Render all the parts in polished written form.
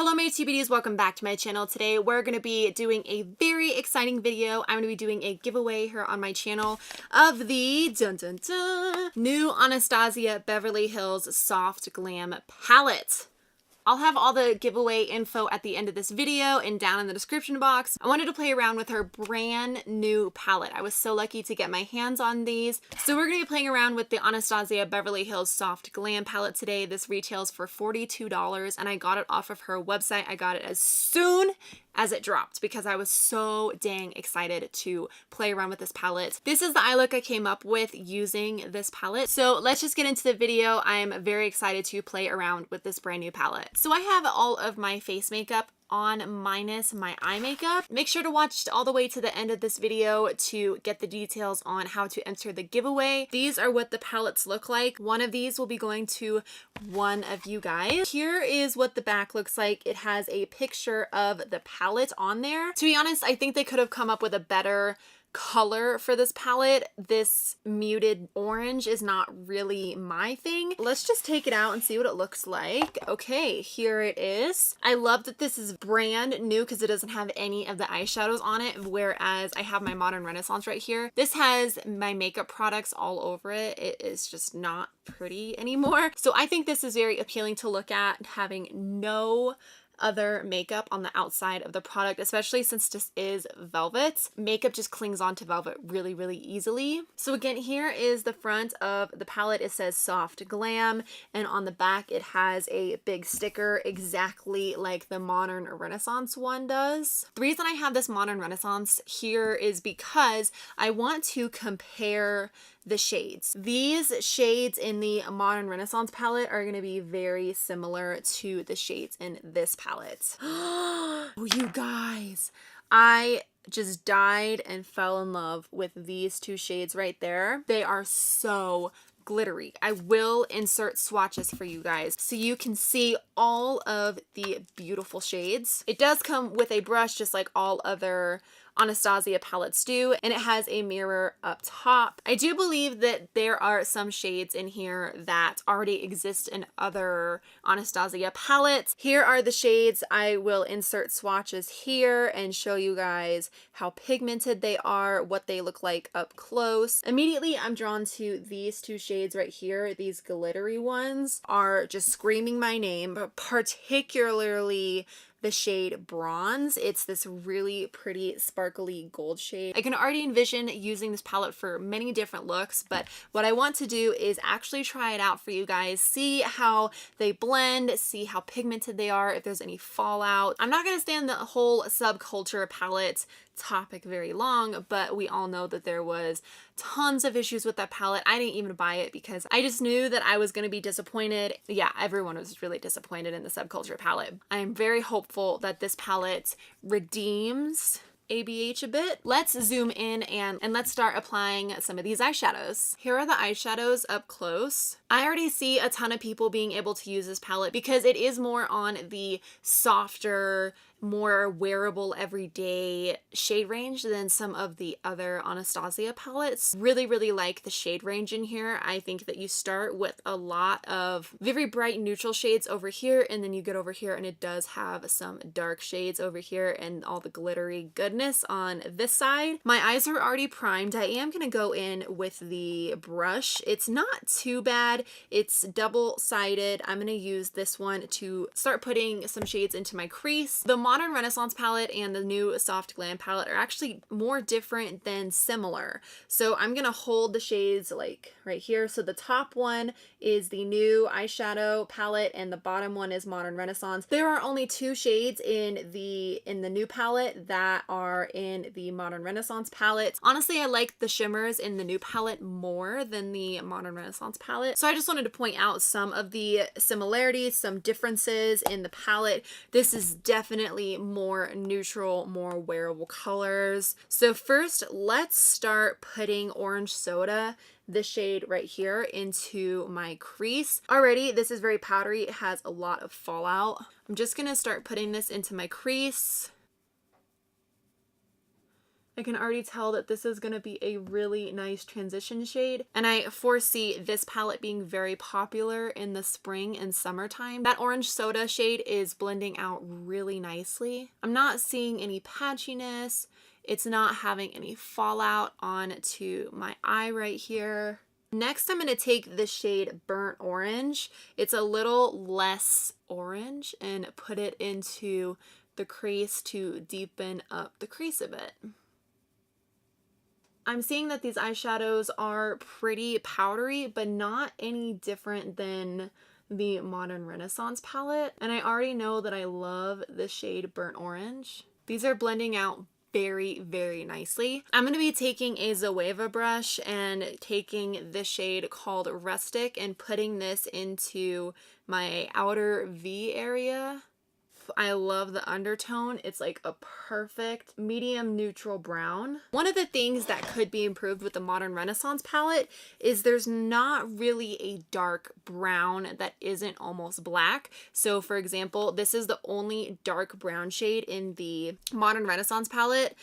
Hello my TBDs, welcome back to my channel. Today we're going to be doing a very exciting video. I'm going to be doing a giveaway here on my channel of the new Anastasia Beverly Hills Soft Glam palette. I'll have all the giveaway info at the end of this video and down in the description box. I wanted to play around with her brand new palette. I was so lucky to get my hands on these. So we're going to be playing around with the Anastasia Beverly Hills Soft Glam palette today. This retails for $42 and I got it off of her website. I got it as soon as it dropped because I was so dang excited to play around with this palette. This is the eye look I came up with using this palette. So let's just get into the video. I'm very excited to play around with this brand new palette. So I have all of my face makeup on minus my eye makeup. Make sure to watch all the way to the end of this video to get the details on how to enter the giveaway. These are what the palettes look like. One of these will be going to one of you guys. Here is what the back looks like. It has a picture of the palette on there. To be honest, I think they could have come up with a better color for this palette. This muted orange is not really my thing. Let's just take it out and see what it looks like. Okay, here it is. I love that this is brand new because it doesn't have any of the eyeshadows on it, whereas I have my Modern Renaissance right here. This has my makeup products all over it. It is just not pretty anymore. So I think this is very appealing to look at, having no other makeup on the outside of the product, especially since this is velvet. Makeup just clings onto velvet really easily. So again, here is the front of the palette. It says Soft Glam, and on the back it has a big sticker exactly like the Modern Renaissance one does. The reason I have this Modern Renaissance here is because I want to compare the shades. These shades in the Modern Renaissance palette are going to be very similar to the shades in this palette. Oh, you guys, I just died and fell in love with these two shades right there. They are so glittery. I will insert swatches for you guys so you can see all of the beautiful shades. It does come with a brush just like all other Anastasia palettes do, and it has a mirror up top. I do believe that there are some shades in here that already exist in other Anastasia palettes. Here are the shades. I will insert swatches here and show you guys how pigmented they are, what they look like up close. Immediately I'm drawn to these two shades right here. These glittery ones are just screaming my name, but particularly the shade Bronze. It's this really pretty sparkly gold shade. I can already envision using this palette for many different looks, but what I want to do is actually try it out for you guys, see how they blend, see how pigmented they are, if there's any fallout. I'm not going to stay on the whole subculture palette topic very long, but we all know that there was tons of issues with that palette. I didn't even buy it because I just knew that I was going to be disappointed. Yeah, everyone was really disappointed in the subculture palette. I am very hopeful that this palette redeems ABH a bit. Let's zoom in and let's start applying some of these eyeshadows. Here are the eyeshadows up close. I already see a ton of people being able to use this palette because it is more on the softer, more wearable everyday shade range than some of the other Anastasia palettes. Really like the shade range in here. I think that you start with a lot of very bright neutral shades over here, and then you get over here and it does have some dark shades over here and all the glittery goodness on this side. My eyes are already primed. I am gonna go in with the brush. It's not too bad. It's double-sided. I'm gonna use this one to start putting some shades into my crease. The Modern Renaissance palette and the new Soft Glam palette are actually more different than similar. So I'm going to hold the shades like right here. So the top one is the new eyeshadow palette and the bottom one is Modern Renaissance. There are only two shades in the new palette that are in the Modern Renaissance palette. Honestly, I like the shimmers in the new palette more than the Modern Renaissance palette. So I just wanted to point out some of the similarities, some differences in the palette. This is definitely more neutral, more wearable colors. So first, let's start putting Orange Soda, the shade right here, into my crease. Already, this is very powdery. It has a lot of fallout. I'm just gonna start putting this into my crease. I can already tell that this is going to be a really nice transition shade, and I foresee this palette being very popular in the spring and summertime. That orange soda shade is blending out really nicely. I'm not seeing any patchiness. It's not having any fallout onto my eye right here. Next, I'm going to take the shade Burnt Orange. It's a little less orange, and put it into the crease to deepen up the crease a bit. I'm seeing that these eyeshadows are pretty powdery, but not any different than the Modern Renaissance palette. And I already know that I love the shade Burnt Orange. These are blending out very, very nicely. I'm going to be taking a Zoeva brush and taking the shade called Rustic and putting this into my outer V area. I love the undertone. It's like a perfect medium neutral brown. One of the things that could be improved with the Modern Renaissance palette is there's not really a dark brown that isn't almost black. So for example, this is the only dark brown shade in the Modern Renaissance palette,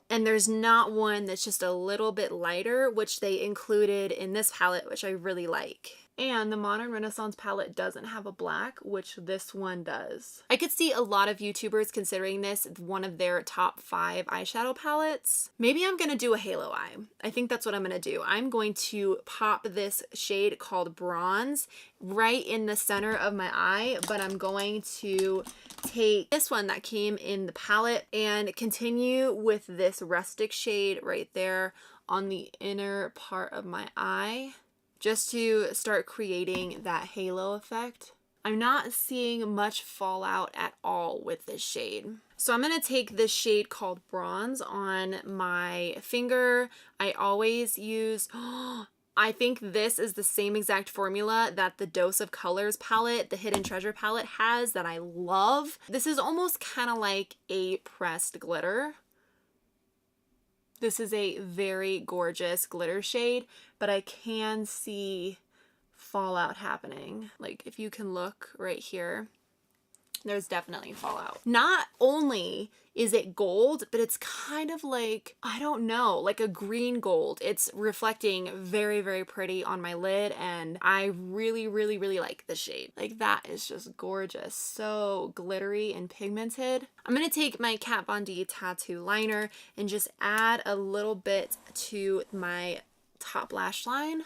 and there's not one that's just a little bit lighter, which they included in this palette, which I really like. And the Modern Renaissance palette doesn't have a black, which this one does. I could see a lot of YouTubers considering this one of their top 5 eyeshadow palettes. Maybe I'm gonna do a halo eye. I think that's what I'm gonna do. I'm going to pop this shade called Bronze right in the center of my eye, but I'm going to take this one that came in the palette and continue with this Rustic shade right there on the inner part of my eye, just to start creating that halo effect. I'm not seeing much fallout at all with this shade. So I'm going to take this shade called Bronze on my finger. I always use, I think this is the same exact formula that the Dose of Colors palette, the Hidden Treasure palette has, that I love. This is almost kind of like a pressed glitter. This is a very gorgeous glitter shade, but I can see fallout happening. Like if you can look right here, there's definitely fallout. Not only is it gold, but it's kind of like, I don't know, like a green gold. It's reflecting very, very pretty on my lid, and I really, really, really like the shade. Like that is just gorgeous. So glittery and pigmented. I'm gonna take my Kat Von D tattoo liner and just add a little bit to my top lash line.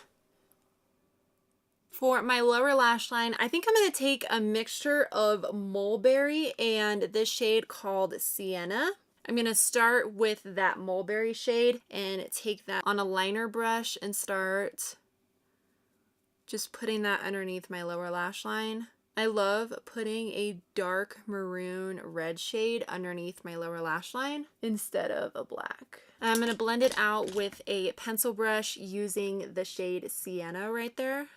For my lower lash line, I think I'm going to take a mixture of Mulberry and this shade called Sienna. I'm going to start with that Mulberry shade and take that on a liner brush and start just putting that underneath my lower lash line. I love putting a dark maroon red shade underneath my lower lash line instead of a black. I'm going to blend it out with a pencil brush using the shade Sienna right there.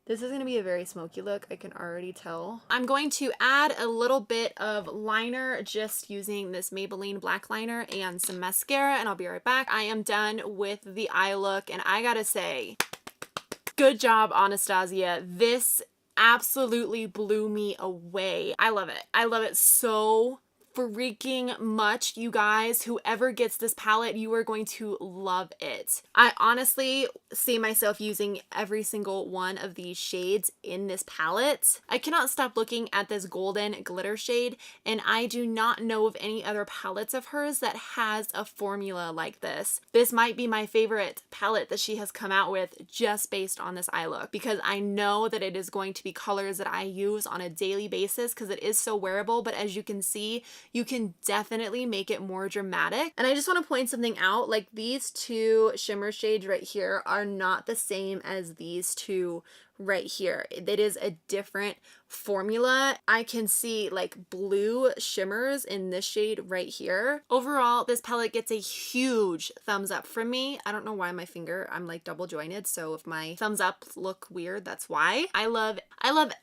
This is going to be a very smoky look, I can already tell. I'm going to add a little bit of liner just using this Maybelline black liner and some mascara, and I'll be right back. I am done with the eye look, and I gotta say, good job, Anastasia. This absolutely blew me away. I love it. I love it so freaking much, you guys. Whoever gets this palette, you are going to love it. I honestly see myself using every single one of these shades in this palette. I cannot stop looking at this golden glitter shade, and I do not know of any other palettes of hers that has a formula like this. This might be my favorite palette that she has come out with just based on this eye look, because I know that it is going to be colors that I use on a daily basis because it is so wearable, but as you can see, you can definitely make it more dramatic. And I just want to point something out, like these two shimmer shades right here are not the same as these two right here. It is a different formula. I can see like blue shimmers in this shade right here. Overall, this palette gets a huge thumbs up from me. I don't know why my finger, I'm like double jointed, so if my thumbs up look weird, that's why. I love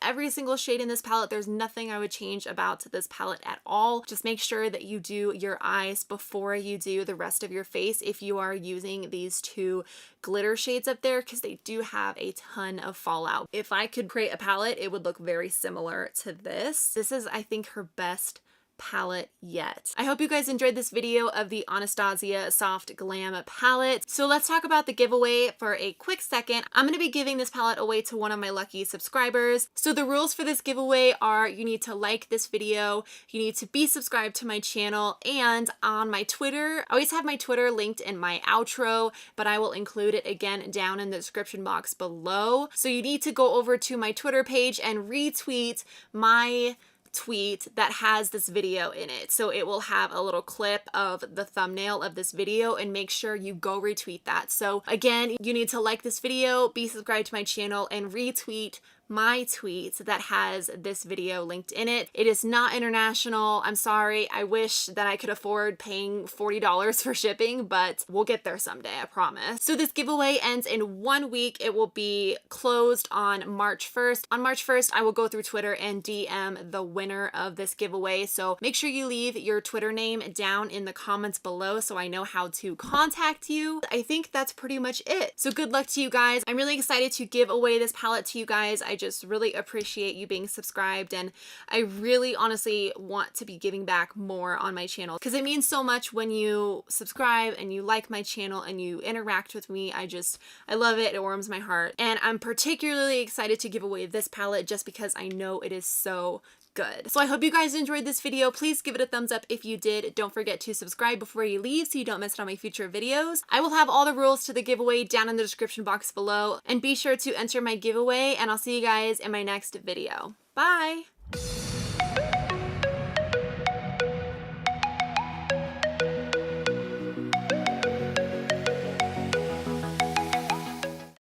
every single shade in this palette. There's nothing I would change about this palette at all. Just make sure that you do your eyes before you do the rest of your face if you are using these two glitter shades up there, because they do have a ton of fallout. If I could create a palette, it would look very similar to this. This is, I think, her best palette yet. I hope you guys enjoyed this video of the Anastasia Soft Glam palette. So let's talk about the giveaway for a quick second. I'm going to be giving this palette away to one of my lucky subscribers. So the rules for this giveaway are you need to like this video, you need to be subscribed to my channel, and on my Twitter, I always have my Twitter linked in my outro, but I will include it again down in the description box below. So you need to go over to my Twitter page and retweet my tweet that has this video in it. So it will have a little clip of the thumbnail of this video, and make sure you go retweet that. So again, you need to like this video, be subscribed to my channel, and retweet my tweet that has this video linked in it. It is not international. I'm sorry. I wish that I could afford paying $40 for shipping, but we'll get there someday, I promise. So this giveaway ends in 1 week. It will be closed on March 1st. On March 1st, I will go through Twitter and DM the winner of this giveaway. So make sure you leave your Twitter name down in the comments below so I know how to contact you. I think that's pretty much it. So good luck to you guys. I'm really excited to give away this palette to you guys. I just really appreciate you being subscribed, and I really honestly want to be giving back more on my channel because it means so much when you subscribe and you like my channel and you interact with me. I love it. It warms my heart, and I'm particularly excited to give away this palette just because I know it is so good. So I hope you guys enjoyed this video. Please give it a thumbs up if you did. Don't forget to subscribe before you leave so you don't miss out on my future videos. I will have all the rules to the giveaway down in the description box below, and be sure to enter my giveaway, and I'll see you guys in my next video. Bye!